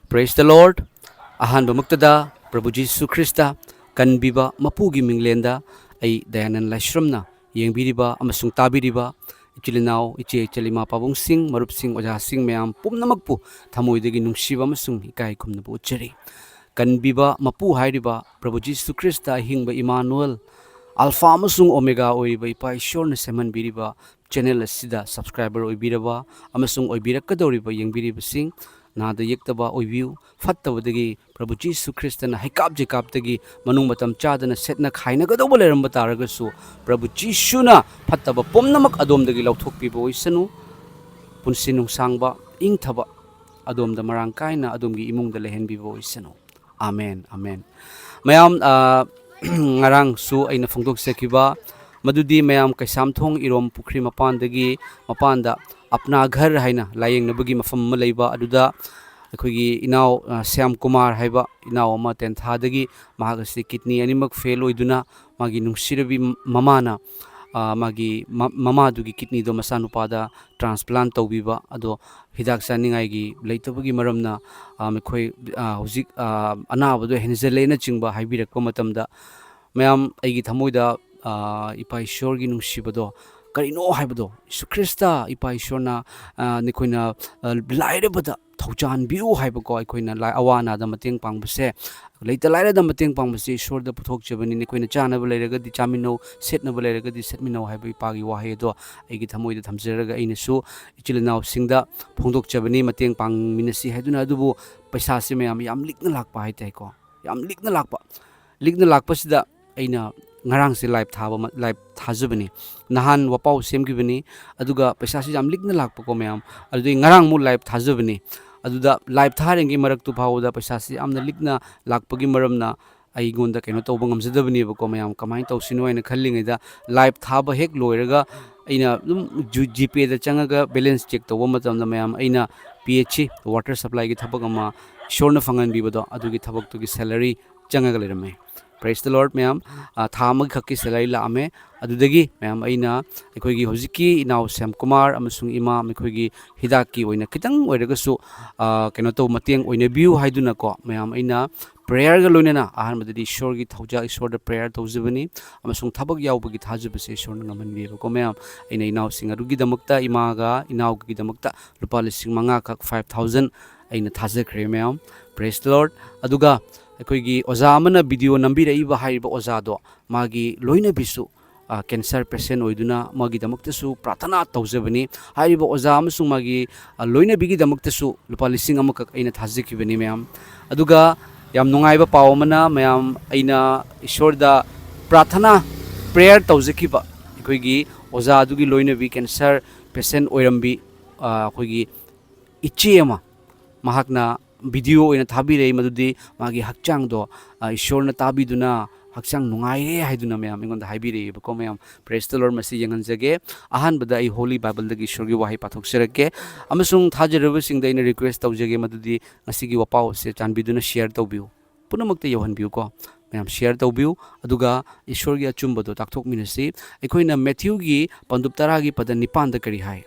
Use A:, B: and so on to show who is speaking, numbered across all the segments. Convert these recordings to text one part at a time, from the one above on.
A: Praise the Lord. Ahan bamuktada Prabhu Jisu Krista kanbiba mapugi minglenda ay Dayanan Laishramna yengbiriba amasung tabiriba ichilinaw iche chalima pabung sing marup sing oja sing mayam pumnamagpu thamoidagi nungsiba amasung ikai kumnabu uchari kanbiba mapu hairiba Prabhu Jisu Krista hingba Emmanuel Alpha amasung Omega oiriba ipa Ishorna seman biriba channel asida subscriber oibiraba amasung oibirakadoriba yengbiriba sing nada yektaba oibiu fattabadagi Prabhu Jisu Kristana haikap jekaptagi manung matam chadana setna khaina gadawba leramba taragasu Prabhu Jisuna fattaba pomnamak adomdagi lauthokpiba oisanu punsi nungsangba ingthaba adomda marang kaina adomgi imungda lehenbiba oisanu amen amen mayam ngarang su aina phongdok sekiba madudi mayam kaisamthong irom pukri mapandagi mapanda apna ghar haina layeng nabagi mafam ma leiba aduda akhoi inaw Syam Kumar haiba inaw ama 10th hadagi mahagasi kidney animak fail oiduna magi nungsirabi mamana magi mama dugi kidney do masanupada transplant tawbiba ado hidak saningai gi leitabagi maramna mekhoi hujik anabado henzelena chingba haibirakpa matamda mayam aigi thamoida ipa Ishor gi nungsibado karino haibado Yesu Krista ipa Ishorna nikhoina lairabada thaujan biu haibako aikoina awana da mateng pangbase leita laira da mateng pangbase Ishor da puthok chabani nikhoina chana balairaga di chamino setna balairaga di setmino haibai pagi wahe do aigi thamoida thamjeraga ainasu ichilinaw singda phongdok chabani mateng pangminasi haiduna adubu paisa se mayam yam likna lakpa haitai ko yam likna lakpa sida aina ngarang se live thaba live thajubani nahan wapau semgibani aduga paisa si jam likna lakpa ko mayam adu ngarang mu live thajubani aduda live tharengi marak tu phawda paisa si amna likna lakpagi maramna ai gonda keno tawba ngamjadabani ko mayam kamai tawsino aina khallingaida live thaba hek loiraga aina gp da changaga balance check tawba matamna mayam aina ph water supply gi thabak ama shorna fangan bibado adugi thabak tu gi salary changaga lerame Praise the Lord mayam thamag khakki salary la ame adudagi mayam aina aikoigi hojiki inaw Syam Kumar amasung ima mekoigi hidaki oina kitang oiragasu keno to mateng oina view haiduna ko mayam aina prayer ga loinana ahan madadi Ishor gi thauja Ishor da prayer tawjibani amasung thabak yaubagi thajibase Ishor na ngaman bi ko mayam aina inaw singarugi damakta imaga inaw gi damakta lupa lising manga khak 5000 aina thajakre mayam Praise the Lord aduga aikoigi oza amana video nambira iba haiba oza do magi loina bisu cancer patient oiduna magi damaktasu prathana tawjabani haiba oza amasung magi loina bigi damaktasu lupa lising amakak aina thajikibani mayam aduga yam nungaiba paw mana mayam aina Ishorda prathana prayer tawjakiba aikoigi oza adugi loina bi cancer patient oirambi aikoigi ichi ama mahakna video oina thabirei madudi magi hakchang do Ishorna tabiduna hakchang nungaire haiduna mayam ingonda haibirei bako mayam Praise the Lord masi yanganjage ahan bada ai Holy Bible dagi Ishor gi wahi pathok serake amasung thajaraba singda ina request tawjage madudi ngasigi wapau se chanbiduna share tawbiu punamakta yohanbiu ko mayam share tawbiu aduga Ishor gi achumbado takthok minasi aikoina Matthew gi pandup tara gi pada nipan da kari hai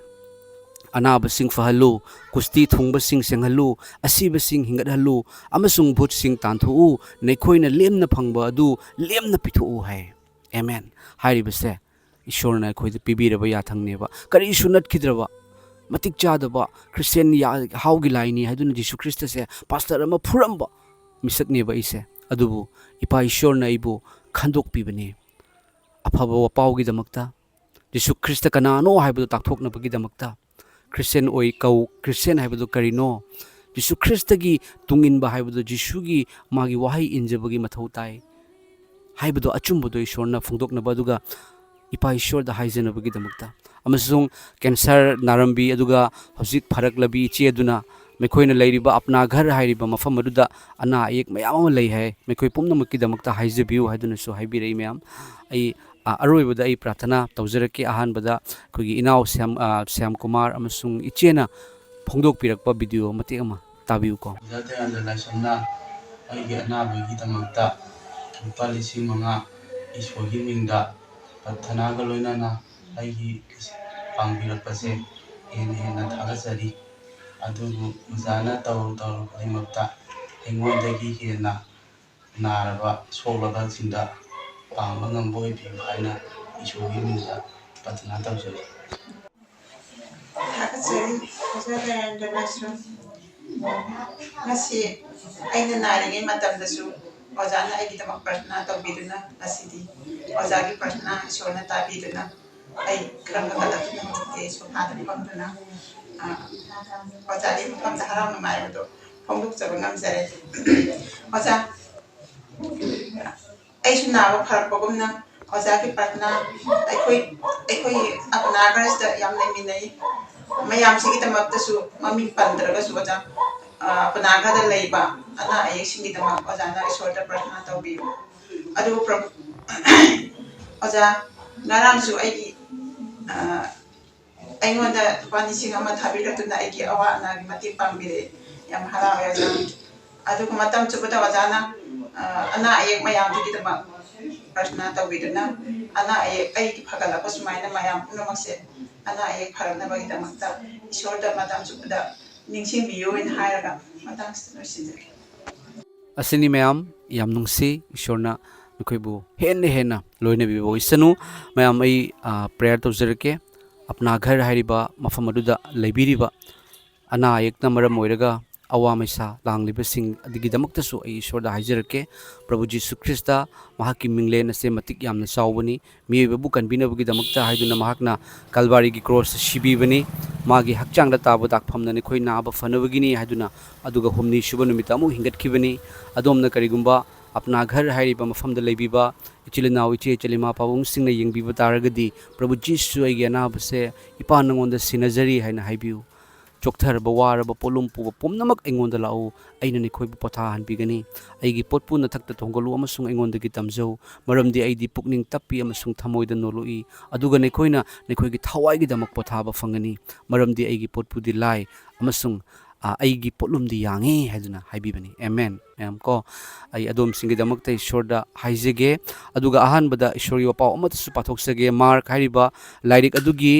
A: anaba sing fahalu kusti thungba sing senghalu asiba sing hingathalu amasung bhut sing tanthu nekhoina lemna phangba adu lemna pithu hai amen hairibase Ishorna khoi pibiraba yathangneba kari sunat khidraba matik chadaba Christian ya haugi laini haduna Jesu Christa se pastor ama phuramba misakneba ise adubu ipa Ishorna ibu khandok pibani afaba wapaugi damakta Jesu Christa kanano haibadu takthokna bagi damakta Christian oi kau Christian haibadu karino Jesu Christa gi tungin ba haibadu Jesu gi magi wahai injabagi mathau tai haibadu achumbadu Ishorna phungdokna baduga ipa Ishor da haijana bagi damakta amasung cancer narambi aduga hojik pharak labi che aduna mekoina leiriba apna ghar hairiba mafam aduda ana ek mayam ama lei hai mekoi pumnamakki damakta haijabiu haiduna so haibirei mayam ai aroibada ai prathana tawjarake ahan bada kogi inaw Syam Kumar amasung ichena phongdok pirakpa video mate ama tabiu ko
B: jate anda laisomna ai ge na bi damakta lupa lising manga Ishor gi mingda prathana ga loinana ai gi pangbirakpase hena thagasari ꯑꯗꯨꯕꯨ ꯑꯣꯖꯥꯅ ꯇꯧꯔꯨ ꯈꯨꯗꯤꯡꯃꯛꯇ ꯑꯩꯉꯣꯟꯗꯒꯤ ꯍꯦꯟꯅ ꯅꯥꯔꯕ ꯁꯣꯛꯂꯕꯁꯤꯡꯗ ꯄꯥꯡꯕ ꯉꯝꯕ ꯑꯣꯏꯕꯤꯌꯨ ꯍꯥꯏꯅ ꯏꯁꯣꯔꯒꯤ ꯃꯤꯡꯗ ꯄ꯭ꯔꯊꯅꯥ ꯇꯧꯖꯔꯤ꯫
C: ꯊꯥꯒꯠꯆꯔꯤ ꯑꯣꯖꯥ ꯗꯌꯥꯅꯟꯗ ꯂꯥꯏꯁ꯭ꯔꯝ ꯉꯁꯤ ꯑꯩꯅ ꯅꯥꯔꯤꯉꯩ ꯃꯇꯝꯗꯁꯨ ꯑꯣꯖꯥꯅ ꯑꯩꯒꯤꯗꯃꯛ ꯄ꯭ꯔꯊꯅꯥ ꯇꯧꯕꯤꯗꯨꯅ ꯉꯁꯤꯗꯤ ꯑꯣꯖꯥꯒꯤ ꯄ꯭ꯔꯊꯅꯥ ꯏꯁꯣꯔꯅ ꯇꯥꯕꯤꯗꯨꯅ ꯑꯩ ꯈꯔ ꯐꯒꯠꯂꯛꯇꯨꯅ ꯍꯧꯖꯤꯛꯇꯤ ꯁꯣꯐꯥꯗ ꯐꯝꯗꯨꯅ ꯑꯣꯖꯥꯒꯤ ꯃꯐꯝꯗ ꯍꯔꯥꯎ ꯅꯨꯡꯉꯥꯏꯕꯗꯣ ꯐꯣꯡꯗꯣꯛꯆꯕ ꯉꯝꯖꯔꯦ꯫ ꯑꯣꯖꯥ ꯑꯩꯁꯨ ꯅꯥꯕ ꯐꯔꯛꯄꯒꯨꯝꯅ ꯑꯣꯖꯥꯒꯤ ꯄ꯭ꯔꯊꯅꯥ ꯑꯩꯈꯣꯏ ꯑꯄꯅꯥꯒꯔꯁꯤꯗ ꯌꯥꯝ ꯂꯩꯃꯤꯟꯅꯩ ꯃꯌꯥꯝꯁꯤꯒꯤꯗꯃꯛꯇꯁꯨ ꯃꯃꯤꯡ ꯄꯟꯗ꯭ꯔꯒꯁꯨ ꯑꯣꯖꯥ ꯑꯄꯅꯥꯒꯔꯗ ꯂꯩꯕ ꯑꯅꯥ ꯑꯌꯦꯛꯁꯤꯡꯒꯤꯗꯃꯛ ꯑꯣꯖꯥꯅ ꯏꯁꯣꯔꯗ ꯄ꯭ꯔꯊꯅꯥ ꯇꯧꯕꯤꯌꯨ꯫ ꯑꯗꯨꯕꯨ ꯑꯣꯖꯥ ꯉꯔꯥꯡꯁꯨ ꯑꯩꯉꯣꯟꯗ ꯂꯨꯄꯥ ꯂꯤꯁꯤꯡ ꯑꯃ ꯊꯥꯕꯤꯔꯛꯇꯨꯅ ꯑꯩꯒꯤ ꯑꯋꯥ ꯑꯅꯥꯒꯤ ꯃꯇꯦꯡ ꯄꯥꯡꯕꯤꯔꯛꯑꯦ꯫ ꯌꯥꯝ ꯍꯔꯥꯎꯋꯦ ꯑꯣꯖꯥ꯫ ꯑꯗꯨꯒ ꯃꯇꯝ ꯆꯨꯞꯄꯗ ꯑꯣꯖꯥꯅ ꯑꯅꯥ ꯑꯌꯦꯛ ꯃꯌꯥꯝꯗꯨꯒꯤꯗꯃꯛ ꯄ꯭ꯔꯊꯅꯥ ꯇꯧꯕꯤꯗꯨꯅ ꯑꯅꯥ ꯑꯌꯦꯛ ꯑꯩꯒꯤ ꯐꯒꯠꯂꯛꯄ ꯁꯨꯃꯥꯏꯅ ꯃꯌꯥꯝ ꯄꯨꯝꯅꯃꯛꯁꯦ ꯑꯅꯥ ꯑꯌꯦꯛ ꯐꯔꯛꯅꯕꯒꯤꯗꯃꯛꯇ ꯏꯁꯣꯔꯗ ꯃꯇꯝ ꯆꯨꯞꯄꯗ ꯅꯤꯡꯁꯤꯡꯕꯤꯌꯨ ꯍꯥꯏꯅ ꯍꯥꯏꯔꯒ ꯃꯇꯥꯡꯁꯤꯗ ꯂꯣꯏꯁꯤꯟꯖꯔꯤ꯫
A: ꯑꯁꯤꯅꯤ ꯃꯌꯥꯝ ꯌꯥꯝ ꯅꯨꯡꯁꯤ ꯏꯁꯣꯔꯅ ꯅꯈꯣꯏꯕꯨ ꯍꯦꯟꯅ ꯂꯣꯏꯅꯕꯤꯕ ꯑꯣꯏꯁꯅꯨ ꯃꯌꯥꯝ ꯑꯩ ꯄ꯭ꯔꯦꯌꯔ ꯇꯧꯖꯔꯛꯀꯦ ꯑꯞꯅꯥ ꯘꯔ ꯍꯥꯏꯔꯤꯕ ꯃꯐꯝ ꯑꯗꯨꯗ ꯂꯩꯕꯤꯔꯤꯕ ꯑꯅꯥ ꯑꯌꯦꯛꯅ ꯃꯔꯝ ꯑꯣꯏꯔꯒ ꯑꯋꯥ ꯃꯩꯁꯥ ꯂꯥꯡꯂꯤꯕꯁꯤꯡ ꯑꯗꯨꯒꯤꯗꯃꯛꯇꯁꯨ ꯑꯩ ꯏꯁꯣꯔꯗ ꯍꯥꯏꯖꯔꯛꯀꯦ ꯄ꯭ꯔꯚꯨ ꯖꯤꯁꯨ ꯈ꯭ꯔꯤꯁꯇ ꯃꯍꯥꯛꯀꯤ ꯃꯤꯡꯂꯦꯟ ꯑꯁꯦ ꯃꯇꯤꯛ ꯌꯥꯝꯅ ꯆꯥꯎꯕꯅꯤ ꯃꯤꯑꯣꯏꯕꯕꯨ ꯀꯟꯕꯤꯅꯕꯒꯤꯗꯃꯛꯇ ꯍꯥꯏꯗꯨꯅ ꯃꯍꯥꯛꯅ ꯀꯜꯕꯥꯔꯤꯒꯤ ꯀ꯭ꯔꯣꯁꯇ ꯁꯤꯕꯤꯕꯅꯤ ꯃꯥꯒꯤ ꯍꯛꯆꯥꯡꯗ ꯇꯥꯕ ꯗꯥꯛꯐꯝꯅ ꯑꯩꯈꯣꯏ ꯅꯥꯕ ꯐꯅꯕꯒꯤꯅꯤ ꯍꯥꯏꯗꯨꯅ ꯑꯗꯨꯒ ꯍꯨꯝꯅꯤ ꯁꯨꯕ ꯅꯨꯃꯤꯠꯇ ꯑꯃꯨꯛ ꯍꯤꯡꯒꯠꯈꯤꯕꯅꯤ ꯑꯗꯣꯝꯅ ꯀꯔꯤꯒꯨꯝꯕ ꯑꯞꯅꯥ ꯘꯔ ꯍꯥꯏꯔꯤꯕ ꯃꯐꯝꯗ ꯂꯩꯕꯤꯕ ꯏꯆꯤꯜ ꯏꯅꯥꯎ ꯏꯆꯦ ꯏꯆꯜ ꯄꯥꯕꯨꯡꯁꯤꯡꯅ ꯌꯦꯡꯕꯤꯕ ꯇꯥꯔꯒꯗꯤ ꯄ꯭ꯔꯚꯨ ꯖꯤꯁꯨ ꯑꯩꯒꯤ ꯑꯅꯥꯕꯁꯦ ꯏꯄꯥ ꯅꯉꯣꯟꯗ ꯁꯤꯟꯅꯖꯔꯤ ꯍꯥꯏꯅ ꯍꯥꯏꯕꯤꯌꯨ ꯆꯣꯛꯊꯔꯕ ꯋꯥꯔꯕ ꯄꯣꯠꯂꯨꯝ ꯄꯨꯕ ꯄꯨꯝꯅꯃꯛ ꯑꯩꯉꯣꯟꯗ ꯂꯥꯛꯎ ꯑꯩꯅ ꯅꯈꯣꯏꯕꯨ ꯄꯣꯊꯥꯍꯟꯕꯤꯒꯅꯤ ꯑꯩꯒꯤ ꯄꯣꯠꯄꯨ ꯅꯊꯛꯇ ꯊꯣꯡꯒꯠꯂꯨ ꯑꯃꯁꯨꯡ ꯑꯩꯉꯣꯟꯗꯒꯤ ꯇꯝꯖꯧ ꯃꯔꯝꯗꯤ ꯑꯩꯗꯤ ꯄꯨꯛꯅꯤꯡ ꯇꯞꯄꯤ ꯑꯃꯁꯨꯡ ꯊꯃꯣꯏꯗ ꯅꯣꯜꯂꯨꯏ ꯑꯗꯨꯒꯅꯈꯣꯏꯒꯤ ꯊꯋꯥꯏꯒꯤꯗꯃꯛ ꯄꯣꯊꯥꯕ ꯐꯪꯒꯅꯤ ꯃꯔꯝꯗꯤ ꯑꯩꯒꯤ ꯄꯣꯠꯄꯨꯗꯤ ꯂꯥꯏ ꯑꯃꯁꯨꯡ ꯑꯩꯒꯤ ꯄꯣꯠꯂꯨꯝꯗꯤ ꯌꯥꯡꯉꯤ ꯍꯥꯏꯗꯨꯅ ꯍꯥꯏꯕꯤꯕꯅꯤ ꯑꯦꯃꯦꯟ ꯃꯌꯥꯝ ꯀꯣ ꯑꯩ ꯑꯗꯣꯝꯁꯤꯡꯒꯤꯗꯃꯛꯇ ꯏꯁꯣꯔꯗ ꯍꯥꯏꯖꯒꯦ ꯑꯗꯨꯒ ꯑꯍꯥꯟꯕꯗ ꯏꯁꯣꯔꯒꯤ ꯋꯥꯄꯥꯎ ꯑꯃꯠꯇꯁꯨ ꯄꯥꯊꯣꯛꯆꯒꯦ ꯃꯥꯔꯛ ꯍꯥꯏꯔꯤꯕ ꯂꯥꯏꯔꯤꯛ ꯑꯗꯨꯒꯤ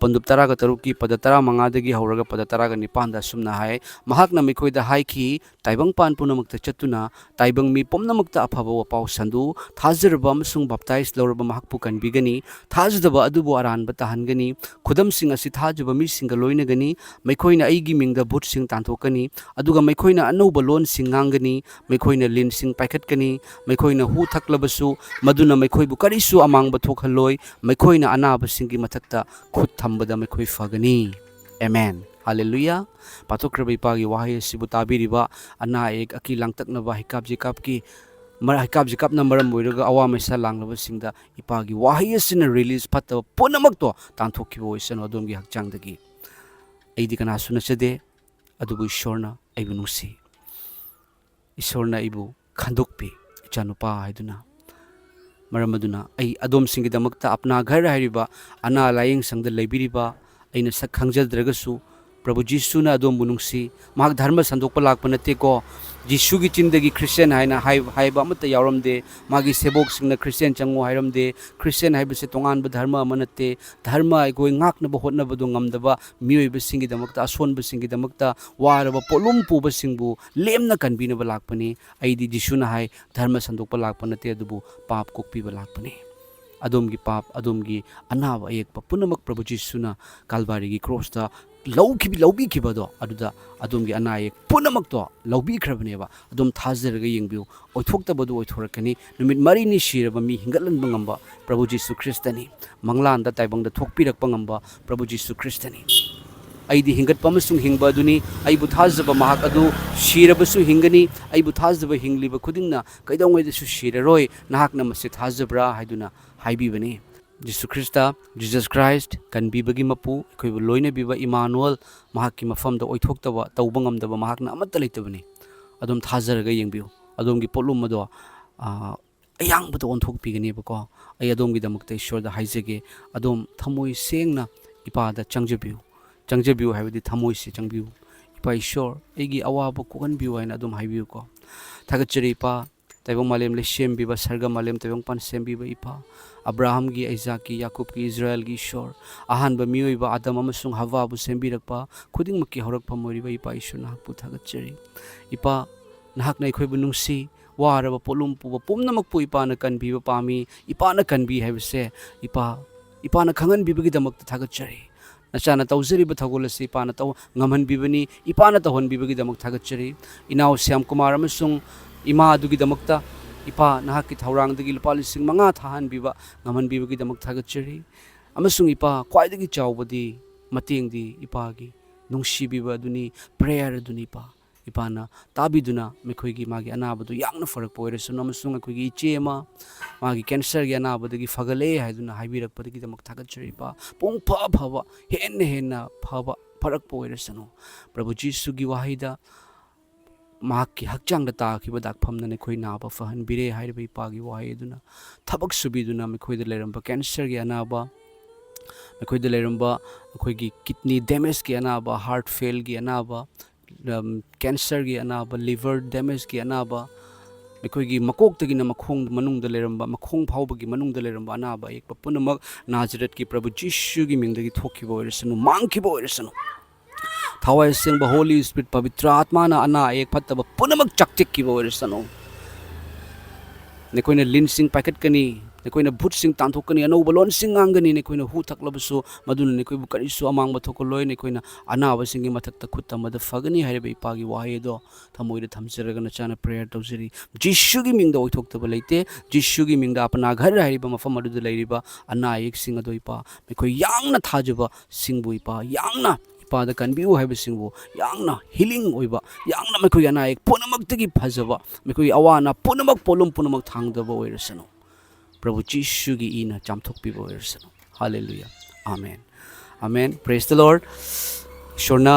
A: ꯄꯟꯗꯨꯞ 13 ꯄꯗ 15 ꯍꯧꯔꯒ ꯄꯗ 19 ꯑꯁꯨꯝꯅ ꯍꯥꯏ ꯃꯍꯥꯛꯅ ꯃꯈꯣꯏꯗ ꯍꯥꯏꯈꯤ ꯇꯥꯏꯕꯪꯄꯥꯟ ꯄꯨꯝꯅꯃꯛꯇ ꯆꯠꯇꯨꯅ ꯇꯥꯏꯕꯪ ꯃꯤ ꯄꯨꯝꯅꯃꯛꯇ ꯑꯐꯕ ꯋꯥꯄꯥꯎ ꯁꯟꯗꯨ ꯊꯥꯖꯔꯕ ꯑꯃꯁꯨꯡ ꯕꯥꯞꯇꯥꯏꯁ ꯂꯧꯔꯕ ꯃꯍꯥꯛꯄꯨ ꯀꯟꯕꯤꯒꯅꯤ ꯊꯥꯖꯗꯕ ꯑꯗꯨꯕꯨ ꯑꯔꯥꯟꯕ ꯇꯥꯍꯟꯒꯅꯤ ꯈꯨꯗꯝꯁꯤꯡ ꯑꯁꯤ ꯊꯥꯖꯕ ꯃꯤꯁꯤꯡꯒ ꯂꯣꯏꯅꯒꯅꯤ ꯃꯈꯣꯏꯅ ꯑꯩꯒꯤ ꯃꯤꯡꯗ ꯚꯨꯠꯁꯤꯡ ꯇꯥꯟꯊꯣꯛꯀꯅꯤ ꯑꯗꯨꯒ ꯃꯈꯣꯏꯅ ꯑꯅꯧꯕ ꯂꯣꯟꯁꯤꯡ ꯉꯥꯡꯒꯅꯤ ꯃꯈꯣꯏꯅ ꯂꯤꯟꯁꯤꯡ ꯄꯥꯏꯈꯠꯀꯅꯤ ꯃꯈꯣꯏꯅ ꯍꯨ ꯊꯛꯂꯕꯁꯨ ꯃꯗꯨꯅ ꯃꯈꯣꯏꯕు ꯀꯔꯤꯁꯨ ꯑꯃꯥꯡꯕ ꯊꯣꯛꯍꯜꯂꯣꯏ ꯃꯈꯣꯏꯅ ꯑꯅꯥꯕꯁꯤꯡꯒꯤ ꯃꯊꯛꯇ ꯈꯨꯠ ꯊꯝꯕꯗ ꯃꯈꯣꯏ ꯐꯒꯅꯤ ꯑꯦꯃꯦꯟ ꯍꯜꯂꯦꯂꯨꯌꯥ ꯄꯥꯊꯣꯛꯈ꯭ꯔꯕ ꯏꯄꯥꯒꯤ ꯋꯥꯍꯩ ꯑꯁꯤꯕꯨ ꯇꯥꯕꯤꯔꯤꯕ ꯑꯅꯥ ꯑꯌꯦꯛ ꯑꯀꯤ ꯂꯥꯡꯇꯛꯅꯕ ꯍꯩꯀꯥꯞ ꯖꯩꯀꯥꯞꯅ ꯃꯔꯝ ꯑꯣꯏꯔꯒ ꯑꯋꯥ ꯃꯩꯁꯥ ꯂꯥꯡꯂꯕꯁꯤꯡꯗ ꯏꯄꯥꯒꯤ ꯋꯥꯍꯩ ꯑꯁꯤꯅ ꯔꯤꯂꯤꯁ ꯐꯠꯇꯕ ꯄꯨꯝꯅꯃꯛꯇꯣ ꯇꯥꯟꯊꯣꯛꯈꯤꯕ ꯑꯣꯏꯁꯅꯨ ꯑꯗꯣꯝꯒꯤ ꯍꯛꯆꯥꯡꯗꯒꯤ ꯑꯩꯗꯤ ꯀꯅꯥꯁꯨ ꯅꯠꯆꯗꯦ ꯑꯗꯨꯕꯨ ꯏꯁꯣꯔꯅ ꯑꯩꯕꯨ ꯅꯨꯡꯁꯤ ꯏꯁꯣꯔꯅ ꯑꯩꯕꯨ ꯈꯟꯗꯣꯛꯄꯤ ꯏꯆꯥꯅꯨꯄꯥ ꯍꯥꯏꯗꯨꯅ ꯃꯔꯝ ꯑꯗꯨꯅ ꯑꯩ ꯑꯗꯣꯝꯁꯤꯡꯒꯤꯗꯃꯛꯇ ꯑꯞꯅꯥ ꯘꯔ ꯍꯥꯏꯔꯤꯕ ꯑꯅꯥ ꯂꯥꯌꯦꯡꯁꯪꯗ ꯂꯩꯕꯤꯔꯤꯕ ꯑꯩꯅ ꯁꯛ ꯈꯪꯖꯗ꯭ꯔꯒꯁꯨ ꯄ꯭ꯔꯚꯨ ꯖꯤꯁꯨꯅ ꯑꯗꯣꯝꯕꯨ ꯅꯨꯡꯁꯤ ꯃꯍꯥꯛ ꯙꯔꯃ ꯁꯟꯗꯣꯛꯄ ꯂꯥꯛꯄ ꯅꯠꯇꯦꯀꯣ ꯖꯤꯁꯨꯒꯤ ꯆꯤꯟꯗꯒꯤ ꯈ꯭ꯔꯤꯁꯇꯦꯟ ꯍꯥꯏꯅ ꯍꯥꯏꯕ ꯑꯃꯠꯇ ꯌꯥꯎꯔꯝꯗꯦ ꯃꯥꯒꯤ ꯁꯦꯕꯣꯛꯁꯤꯡꯅ ꯈ꯭ꯔꯤꯁꯇꯦꯟ ꯆꯪꯉꯨ ꯍꯥꯏꯔꯝꯗꯦ ꯈ꯭ꯔꯤꯁꯇꯦꯟ ꯍꯥꯏꯕꯁꯦ ꯇꯣꯉꯥꯟꯕ ꯙꯔꯃ ꯑꯃ ꯅꯠꯇꯦ ꯙꯔꯃ ꯑꯩꯈꯣꯏ ꯉꯥꯛꯅꯕ ꯍꯣꯠꯅꯕꯗꯣ ꯉꯝꯗꯕ ꯃꯤꯑꯣꯏꯕꯁꯤꯡꯒꯤꯗꯃꯛꯇ ꯑꯁꯣꯟꯕꯁꯤꯡꯒꯤꯗꯃꯛꯇ ꯋꯥꯔꯕ ꯄꯣꯠꯂꯨꯝ ꯄꯨꯕꯁꯤꯡꯕꯨ ꯂꯦꯝꯅ ꯀꯟꯕꯤꯅꯕ ꯂꯥꯛꯄꯅꯤ ꯑꯩꯗꯤ ꯖꯤꯁꯨꯅ ꯍꯥꯏ ꯙꯔꯃ ꯁꯟꯗꯣꯛꯄ ꯂꯥꯛꯄ ꯅꯠꯇꯦ ꯑꯗꯨꯕꯨ ꯄꯥꯞ ꯀꯣꯛꯄꯤꯕ ꯂꯥꯛꯄꯅꯤ ꯑꯗꯣꯝꯒꯤ ꯄꯥꯞ ꯑꯗꯣꯝꯒꯤ ꯑꯅꯥꯕ ꯑꯌꯦꯛꯄ ꯄꯨꯝꯅꯃꯛ ꯄ꯭ꯔꯚꯨ ꯖꯤꯁꯨꯅ ꯀꯥꯜꯚꯥꯔꯤꯒꯤ ꯀ꯭ꯔꯣꯁꯇ ꯂꯧꯕꯤꯈꯤꯕꯗꯣ ꯑꯗꯨꯗ ꯑꯗꯣꯝꯒꯤ ꯑꯅꯥ ꯑꯌꯦꯛ ꯄꯨꯝꯅꯃꯛꯇꯣ ꯂꯧꯕꯤꯈ꯭ꯔꯕꯅꯦꯕ ꯑꯗꯨꯝ ꯊꯥꯖꯔꯒ ꯌꯦꯡꯕꯤꯌꯨ ꯑꯣꯏꯊꯣꯛꯇꯕꯗꯨ ꯑꯣꯏꯊꯣꯔꯛꯀꯅꯤ ꯅꯨꯃꯤꯠ 4ꯅꯤ ꯁꯤꯔꯕ ꯃꯤ ꯍꯤꯡꯒꯠꯍꯟꯕ ꯉꯝꯕ ꯄ꯭ꯔꯚꯨ ꯖꯤꯁꯨ ꯈ꯭ꯔꯤꯁꯇꯅꯤ ꯃꯪꯂꯥꯟꯗ ꯇꯥꯏꯕꯪꯗ ꯊꯣꯛꯄꯤꯔꯛꯄ ꯉꯝꯕ ꯄ꯭ꯔꯚꯨ ꯖꯤꯁꯨ ꯈ꯭ꯔꯤꯁꯇꯅꯤ ꯑꯩꯗꯤ ꯍꯤꯡꯒꯠꯄ ꯑꯃꯁꯨꯡ ꯍꯤꯡꯕ ꯑꯗꯨꯅꯤ ꯑꯩꯕꯨ ꯊꯥꯖꯕ ꯃꯍꯥꯛ ꯑꯗꯨ ꯁꯤꯔꯕꯁꯨ ꯍꯤꯡꯒꯅꯤ ꯑꯩꯕꯨ ꯊꯥꯖꯕ ꯍꯤꯡꯂꯤꯕ ꯈꯨꯗꯤꯡꯅ ꯀꯩꯗꯧꯉꯩꯗꯁꯨ ꯁꯤꯔꯔꯣꯏ ꯅꯍꯥꯛꯅ ꯃꯁꯤ ꯊꯥꯖꯕ꯭ꯔꯥ ꯍꯥꯏꯗꯨꯅ ꯍꯥꯏꯕꯤꯕꯅꯤ ꯖꯤꯁꯨ ꯈ꯭ꯔꯤꯁꯇ ꯖꯤꯖꯁ ꯈ꯭ꯔꯥꯏꯁꯠ ꯀꯟꯕꯤꯕꯒꯤ ꯃꯄꯨ ꯑꯩꯈꯣꯏꯕꯨ ꯂꯣꯏꯅꯕꯤꯕ ꯏꯃꯥꯅꯨꯑꯦꯜ ꯃꯍꯥꯛꯀꯤ ꯃꯐꯝꯗ ꯑꯣꯏꯊꯣꯛꯇꯕ ꯇꯧꯕ ꯉꯝꯗꯕ ꯃꯍꯥꯛꯅ ꯑꯃꯠꯇ ꯂꯩꯇꯕꯅꯤ ꯑꯗꯨꯝ ꯊꯥꯖꯔꯒ ꯌꯦꯡꯕꯤꯌꯨ ꯑꯗꯣꯝꯒꯤ ꯄꯣꯠꯂꯨꯝ ꯑꯗꯣ ꯑꯌꯥꯡꯕꯗ ꯑꯣꯟꯊꯣꯛꯄꯤꯒꯅꯦꯕꯀꯣ ꯑꯩ ꯑꯗꯣꯝꯒꯤꯗꯃꯛꯇ ꯏꯁꯣꯔꯗ ꯍꯥꯏꯖꯒꯦ ꯑꯗꯣꯝ ꯊꯃꯣꯏ ꯁꯦꯡꯅ ꯏꯄꯥꯗ ꯆꯪꯖꯕꯤꯌꯨ ꯍꯥꯏꯕꯗꯤ ꯊꯃꯣꯏꯁꯤ ꯆꯪꯕꯤꯌꯨ ꯏꯄꯥ ꯏꯁꯣꯔ ꯑꯩꯒꯤ ꯑꯋꯥꯕ ꯀꯣꯛꯍꯟꯕꯤꯌꯨ ꯍꯥꯏꯅ ꯑꯗꯨꯝ ꯍꯥꯏꯕꯤꯌꯨꯀꯣ ꯊꯥꯒꯠꯆꯔꯤ ꯏꯄꯥ ताइबंग मालेम ले सेमबीबा सरगा मालेम ताइबंग पान सेमबीबा इपा अब्राहम की आइजाक की याकूब की इजराइल की ईश्वर अहानबा मियोइबा आदम अमसुंग हवा बु सेमबीरकपा खुदिंग मक्की हौरकफम मोरिबा इपा ईश्वर नाहकपु थागतचरी इपा नाहकना अखोइबु नुंसी वारबा पोलुम पुबा पुमनमकपु इपाना कनबीबा पामी इपाना कनबी हैबसे इपाना खंगनबीबगिदमक थागतचरी नचाना तौजरीब थगोलसी इपाना तौ ngमहनबीबनी इपाना तौहनबीबगिदमक थागतचरी इनाव श्याम कुमार अमसुंग इमा अदुगिदमकता इपा नाहकि थौरांगदगी लुपा लिसिंग मंगा थाहनबीबा ngमहनबीबगिदमक थागतचरी अमसुंग इपा ख्वाइदगी चावबदी मतेंगदी इपागी नुंसीबीबा दुनी प्रेयर दुनी इपाना ताबीदुना मेखोइगी मागी अनाबदु यांगना फरक पोइरसुन अमसुंग अखोइगी इचे अमा मागी कैंसर गी अनाबदगी फगले हाइदुना हाइबिरकपदगी दमक थागतचरी इपा पुंग फबा हेन्ना फबा फरक पोइरसुन प्रभु जीसुगी वाहिदा माकी हक्चांगदा ताखिबा दाखफमना नेखोइ नाबा फहनबिरे हाइरबा इपागी वाहिदुना थबक सुबीदुना मेखोइदा लेरंबा कैंसर गी अनाबा मेखोइदा लेरंबा अखोइगी किडनी डैमेज की अनाबा हार्ट फेल की अनाबा कैंसर की अनाबा लिवर डैमेज की अनाबा मेखोइगी मकोक्तगिना मखोंग मनुंगदा लेरंबा मखोंग फावबगी मनुंगदा लेरंबा अनाबा एक पुनमक नाजरेत की प्रभु जीशु की मिंगदगी थोखिबा ओइरसनु मांगखिबा ओइरसनु थावाय सेंबा होली स्पिरिट पवित्र आत्माना अना एक फत्तबा पुनमक चकचिक्किबा ओइरसनु नेकोइना लिनसिंग पैकेट कनी नेकोइना भूतसिंग तांथोकनी अनौबा लोनसिंग आंगनी नेकोइना हु थकलबसु मदुन नेकोइबु करिसु अमांगबा थोकलोय नेकोइना अनाबसिंगी मथक्ता खुत्ता मद फगनी हाइरबा इपागी वाहेदो थमोइदा थमजरगा नचाना प्रेयर तौजरी जीशुगी मिंगदा ओइथोक्तबा लेते जीशुगी मिंगदा अपना घर हाइरबा मफम अदुदा लेरिबा अना एक सिंग अदो इपा मेखोइ यांगना थाजबा सिंगबु इपा यांगना इपादा कनबिउ हाइबसिंगबु यांगना हीलिंग ओइबा यांगना मेखोइ अना एक पुनमक्तगी फजबा मेखोइ अवाना पुनमक पोलुम पुनमक थांगदबा ओइरसनु प्रभु जीशु की ईना चामथोकपीबा ओइरसनु hallelujah amen amen praise the lord ईश्वरना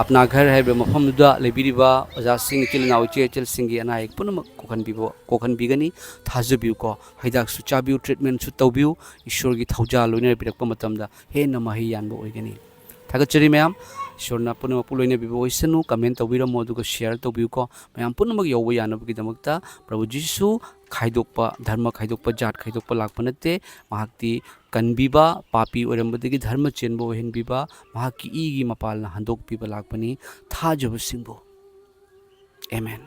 A: अपना घर है मफमदुदा लेबिरिबा ओजासिंग इचिलना उचे इचिलसिंगी अना एक पुनमक कोखनबीगनी थाजबिउ को हाइदाक सुचाबिउ ट्रीटमेंट सु तौबिउ ईश्वर की थौजा लोइना बिरकपा मतमदा हेन माहि यानबो ओइगनी थागतचरी मैम ईश्वरना पुनमक पुलोइना बिबो ओइसनु कमेंट तौबिरमो दुगा शेयर तौबिउ को मैम पुनमक यौबो यानबगिदमकता प्रभु जीसु खाइदोकपा धर्म खाइदोकपा जात खाइदोकपा लाकपा नते महाक्ति कनबीबा पापी ओरमबदगी धर्म चेनबो हेनबीबा महाक्ति ईगी मपालना हंदोकपीबा लाकपनी थाजबसिंबो आमेन।